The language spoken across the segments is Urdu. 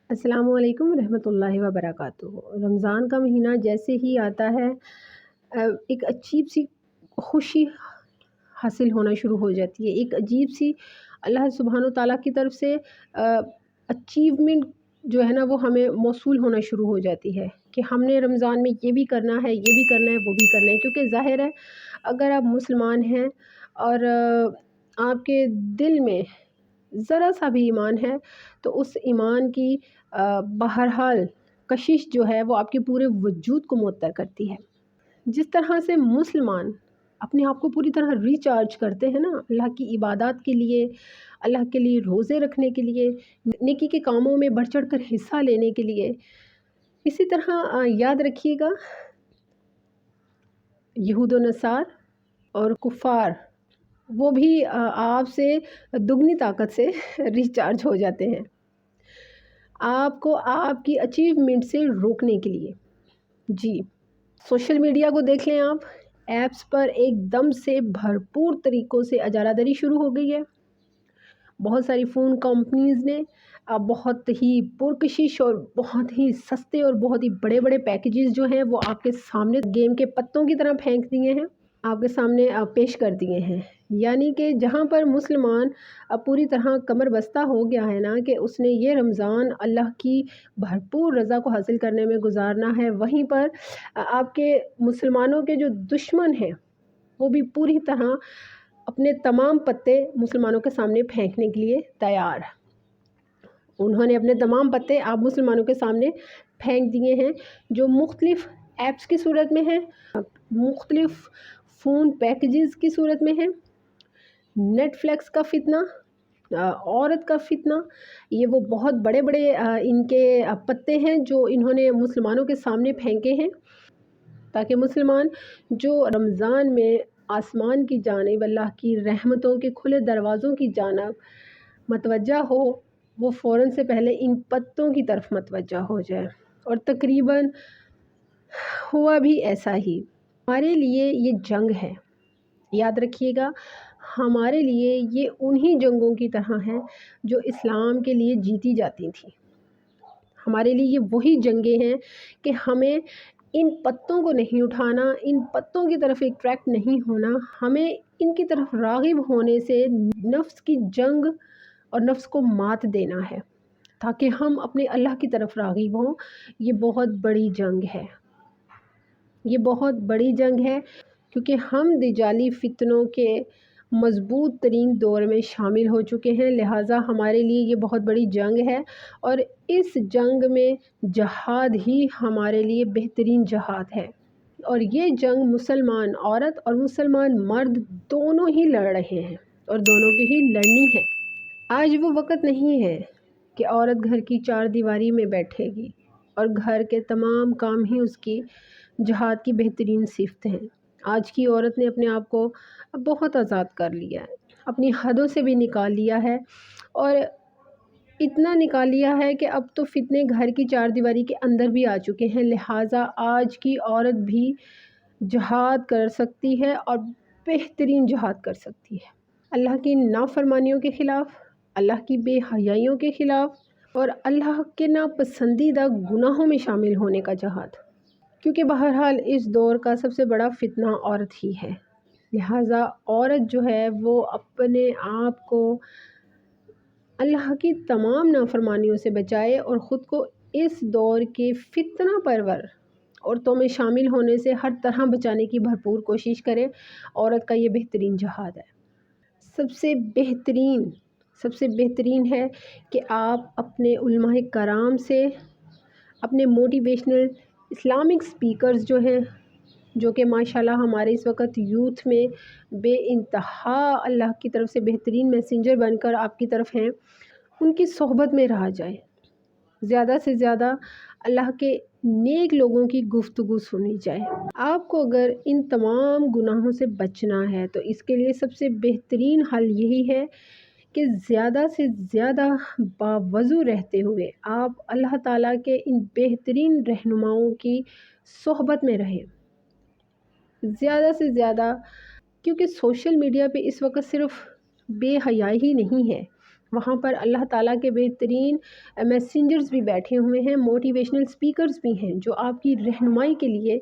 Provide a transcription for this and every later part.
السلام علیکم ورحمۃ اللہ وبرکاتہ۔ رمضان کا مہینہ جیسے ہی آتا ہے ایک عجیب سی خوشی حاصل ہونا شروع ہو جاتی ہے، ایک عجیب سی اللہ سبحانہ و تعالیٰ کی طرف سے اچیومنٹ جو ہے نا وہ ہمیں موصول ہونا شروع ہو جاتی ہے کہ ہم نے رمضان میں یہ بھی کرنا ہے، یہ بھی کرنا ہے، وہ بھی کرنا ہے، کیونکہ ظاہر ہے اگر آپ مسلمان ہیں اور آپ کے دل میں ذرا سا بھی ایمان ہے تو اس ایمان کی بہرحال کشش جو ہے وہ آپ کے پورے وجود کو معطر کرتی ہے۔ جس طرح سے مسلمان اپنے آپ کو پوری طرح ریچارج کرتے ہیں نا اللہ کی عبادات کے لیے، اللہ کے لیے روزے رکھنے کے لیے، نیکی کے کاموں میں بڑھ چڑھ کر حصہ لینے کے لیے، اسی طرح یاد رکھیے گا یہود و نصار اور کفار وہ بھی آپ سے دگنی طاقت سے ریچارج ہو جاتے ہیں آپ کو آپ کی اچیومنٹ سے روکنے کے لیے۔ جی، سوشل میڈیا کو دیکھ لیں آپ، ایپس پر ایک دم سے بھرپور طریقوں سے اجارہ داری شروع ہو گئی ہے۔ بہت ساری فون کمپنیز نے بہت ہی پرکشش اور بہت ہی سستے اور بہت ہی بڑے بڑے پیکیجز جو ہیں وہ آپ کے سامنے گیم کے پتوں کی طرح پھینک دیے ہیں، آپ کے سامنے پیش کر دیے ہیں۔ یعنی کہ جہاں پر مسلمان اب پوری طرح کمر بستہ ہو گیا ہے نا کہ اس نے یہ رمضان اللہ کی بھرپور رضا کو حاصل کرنے میں گزارنا ہے، وہیں پر آپ کے مسلمانوں کے جو دشمن ہیں وہ بھی پوری طرح اپنے تمام پتے مسلمانوں کے سامنے پھینکنے کے لیے تیار۔ انہوں نے اپنے تمام پتے آپ مسلمانوں کے سامنے پھینک دیے ہیں، جو مختلف ایپس کی صورت میں ہیں، مختلف فون پیکیجز کی صورت میں ہیں۔ نیٹ فلیکس کا فتنہ، عورت کا فتنہ، یہ وہ بہت بڑے بڑے ان کے پتے ہیں جو انہوں نے مسلمانوں کے سامنے پھینکے ہیں تاکہ مسلمان جو رمضان میں آسمان کی جانب اللہ کی رحمتوں کے کھلے دروازوں کی جانب متوجہ ہو، وہ فوراً سے پہلے ان پتوں کی طرف متوجہ ہو جائے۔ اور تقریباً ہوا بھی ایسا ہی۔ ہمارے لیے یہ جنگ ہے، یاد رکھیے گا، ہمارے لیے یہ انہی جنگوں کی طرح ہے جو اسلام کے لیے جیتی جاتی تھیں۔ ہمارے لیے یہ وہی جنگیں ہیں کہ ہمیں ان پتوں کو نہیں اٹھانا، ان پتوں کی طرف اٹریکٹ نہیں ہونا، ہمیں ان کی طرف راغب ہونے سے نفس کی جنگ اور نفس کو مات دینا ہے تاکہ ہم اپنے اللہ کی طرف راغب ہوں۔ یہ بہت بڑی جنگ ہے، یہ بہت بڑی جنگ ہے، کیونکہ ہم دجالی فتنوں کے مضبوط ترین دور میں شامل ہو چکے ہیں، لہٰذا ہمارے لیے یہ بہت بڑی جنگ ہے، اور اس جنگ میں جہاد ہی ہمارے لیے بہترین جہاد ہے۔ اور یہ جنگ مسلمان عورت اور مسلمان مرد دونوں ہی لڑ رہے ہیں اور دونوں کی ہی لڑنی ہے۔ آج وہ وقت نہیں ہے کہ عورت گھر کی چار دیواری میں بیٹھے گی اور گھر کے تمام کام ہی اس کی جہاد کی بہترین صفت ہیں۔ آج کی عورت نے اپنے آپ کو بہت آزاد کر لیا ہے، اپنی حدوں سے بھی نکال لیا ہے، اور اتنا نکال لیا ہے کہ اب تو فتنے گھر کی چار دیواری کے اندر بھی آ چکے ہیں، لہٰذا آج کی عورت بھی جہاد کر سکتی ہے اور بہترین جہاد کر سکتی ہے، اللہ کی نافرمانیوں کے خلاف، اللہ کی بے حیائیوں کے خلاف، اور اللہ کے ناپسندیدہ گناہوں میں شامل ہونے کا جہاد، کیونکہ بہرحال اس دور کا سب سے بڑا فتنہ عورت ہی ہے۔ لہٰذا عورت جو ہے وہ اپنے آپ کو اللہ کی تمام نافرمانیوں سے بچائے اور خود کو اس دور کے فتنہ پرور عورتوں میں شامل ہونے سے ہر طرح بچانے کی بھرپور کوشش کرے۔ عورت کا یہ بہترین جہاد ہے، سب سے بہترین ہے کہ آپ اپنے علماء کرام سے، اپنے موٹیویشنل اسلامک سپیکرز جو ہیں، جو کہ ماشاءاللہ ہمارے اس وقت یوتھ میں بے انتہا اللہ کی طرف سے بہترین میسنجر بن کر آپ کی طرف ہیں، ان کی صحبت میں رہا جائے، زیادہ سے زیادہ اللہ کے نیک لوگوں کی گفتگو سنی جائے۔ آپ کو اگر ان تمام گناہوں سے بچنا ہے تو اس کے لیے سب سے بہترین حل یہی ہے کہ زیادہ سے زیادہ باوضو رہتے ہوئے آپ اللہ تعالیٰ کے ان بہترین رہنماؤں کی صحبت میں رہیں، زیادہ سے زیادہ، کیونکہ سوشل میڈیا پہ اس وقت صرف بے حیائی ہی نہیں ہے، وہاں پر اللہ تعالیٰ کے بہترین میسنجرز بھی بیٹھے ہوئے ہیں، موٹیویشنل اسپیکرز بھی ہیں جو آپ کی رہنمائی کے لیے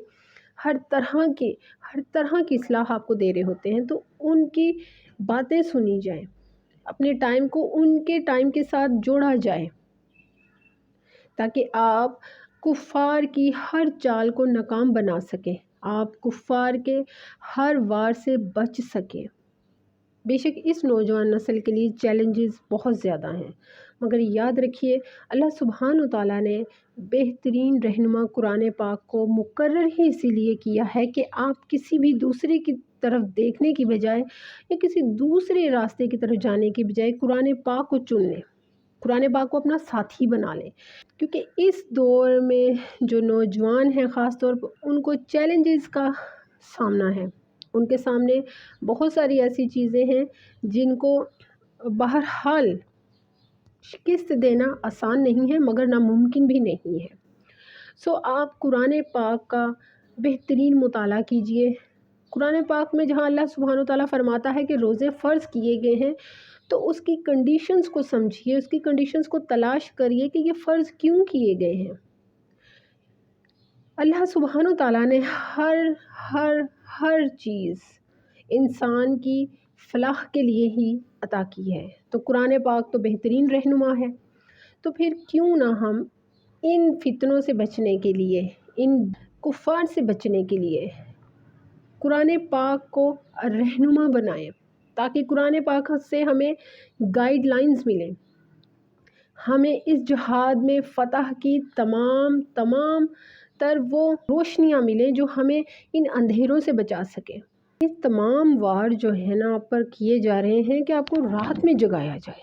ہر طرح کی اصلاح آپ کو دے رہے ہوتے ہیں. تو ان کی باتیں سنی جائیں، اپنے ٹائم کو ان کے ٹائم کے ساتھ جوڑا جائے تاکہ آپ کفار کی ہر چال کو ناکام بنا سکیں، آپ کفار کے ہر وار سے بچ سکیں. بے شک اس نوجوان نسل کے لیے چیلنجز بہت زیادہ ہیں، مگر یاد رکھیے اللہ سبحانہ و تعالیٰ نے بہترین رہنما قرآن پاک کو مقرر ہی اسی لیے کیا ہے کہ آپ کسی بھی دوسرے کی طرف دیکھنے کی بجائے یا کسی دوسرے راستے کی طرف جانے کی بجائے قرآن پاک کو چن لیں، قرآن پاک کو اپنا ساتھی بنا لیں. کیونکہ اس دور میں جو نوجوان ہیں خاص طور پر ان کو چیلنجز کا سامنا ہے، ان کے سامنے بہت ساری ایسی چیزیں ہیں جن کو بہرحال شکست دینا آسان نہیں ہے مگر ناممکن بھی نہیں ہے. آپ قرآن پاک کا بہترین مطالعہ کیجئے. قرآن پاک میں جہاں اللہ سبحانہ وتعالیٰ فرماتا ہے کہ روزے فرض کیے گئے ہیں تو اس کی کنڈیشنز کو سمجھیے، اس کی کنڈیشنز کو تلاش کریے کہ یہ فرض کیوں کیے گئے ہیں. اللہ سبحانہ وتعالیٰ نے ہر چیز انسان کی فلاح کے لیے ہی عطا کی ہے. تو قرآن پاک تو بہترین رہنما ہے. تو پھر کیوں نہ ہم ان فتنوں سے بچنے کے لیے، ان کفار سے بچنے کے لیے قرآن پاک کو رہنما بنائیں تاکہ قرآن پاک سے ہمیں گائیڈ لائنز ملیں، ہمیں اس جہاد میں فتح کی تمام تر وہ روشنیاں ملیں جو ہمیں ان اندھیروں سے بچا سکیں. یہ تمام وار جو ہے نا آپ پر کیے جا رہے ہیں کہ آپ کو رات میں جگایا جائے.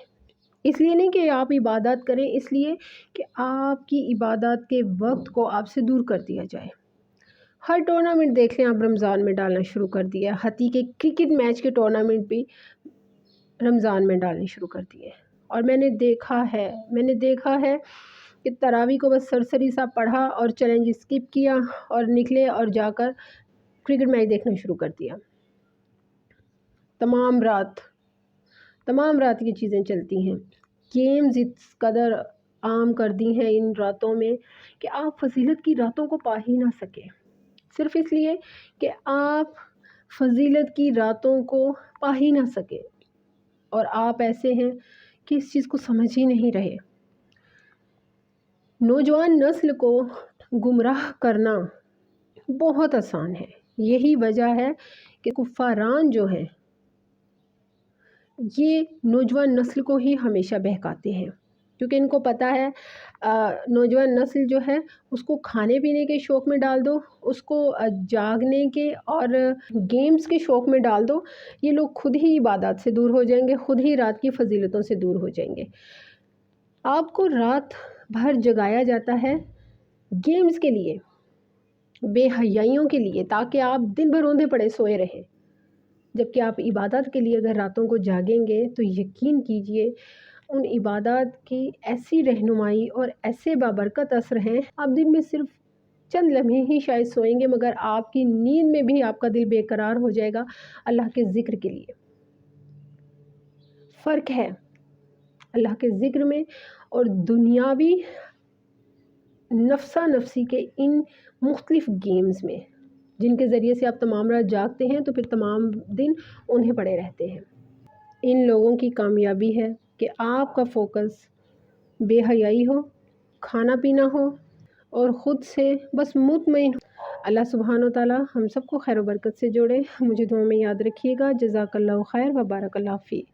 اس لیے نہیں کہ آپ عبادت کریں، اس لیے کہ آپ کی عبادت کے وقت کو آپ سے دور کر دیا جائے. ہر ٹورنامنٹ دیکھ لیں آپ رمضان میں ڈالنا شروع کر دیا، حتیٰ کہ کرکٹ میچ کے ٹورنامنٹ بھی رمضان میں ڈالنے شروع کر دیے. اور میں نے دیکھا ہے کہ تراویح کو بس سرسری سا پڑھا اور چیلنج اسکپ کیا اور نکلے اور جا کر کرکٹ میچ دیکھنا شروع کر دیا. تمام رات یہ چیزیں چلتی ہیں. گیمز اس قدر عام کر دی ہیں ان راتوں میں کہ آپ فضیلت کی راتوں کو پا ہی نہ سکیں، صرف اس لیے کہ آپ فضیلت کی راتوں کو پا ہی نہ سکیں اور آپ ایسے ہیں کہ اس چیز کو سمجھ ہی نہیں رہے. نوجوان نسل کو گمراہ کرنا بہت آسان ہے. یہی وجہ ہے کہ کفاران جو ہیں یہ نوجوان نسل کو ہی ہمیشہ بہکاتے ہیں، کیونکہ ان کو پتہ ہے نوجوان نسل جو ہے اس کو کھانے پینے کے شوق میں ڈال دو، اس کو جاگنے کے اور گیمز کے شوق میں ڈال دو، یہ لوگ خود ہی عبادات سے دور ہو جائیں گے، خود ہی رات کی فضیلتوں سے دور ہو جائیں گے. آپ کو رات بھر جگایا جاتا ہے گیمز کے لیے، بے حیائیوں کے لیے، تاکہ آپ دن بھر روندے پڑے سوئے رہیں. جبکہ آپ عبادت کے لیے اگر راتوں کو جاگیں گے تو یقین کیجئے ان عبادات کی ایسی رہنمائی اور ایسے بابرکت اثر ہیں. آپ دن میں صرف چند لمحے ہی شاید سوئیں گے مگر آپ کی نیند میں بھی آپ کا دل بے قرار ہو جائے گا اللہ کے ذکر کے لیے. فرق ہے اللہ کے ذکر میں اور دنیاوی نفسا نفسی کے ان مختلف گیمز میں جن کے ذریعے سے آپ تمام رات جاگتے ہیں تو پھر تمام دن انہیں پڑے رہتے ہیں. ان لوگوں کی کامیابی ہے کہ آپ کا فوکس بے حیائی ہو، کھانا پینا ہو اور خود سے بس مطمئن ہو. اللہ سبحانہ وتعالی ہم سب کو خیر و برکت سے جوڑے. مجھے دعا میں یاد رکھیے گا. جزاک اللہ خیر و بارک اللہ فیک.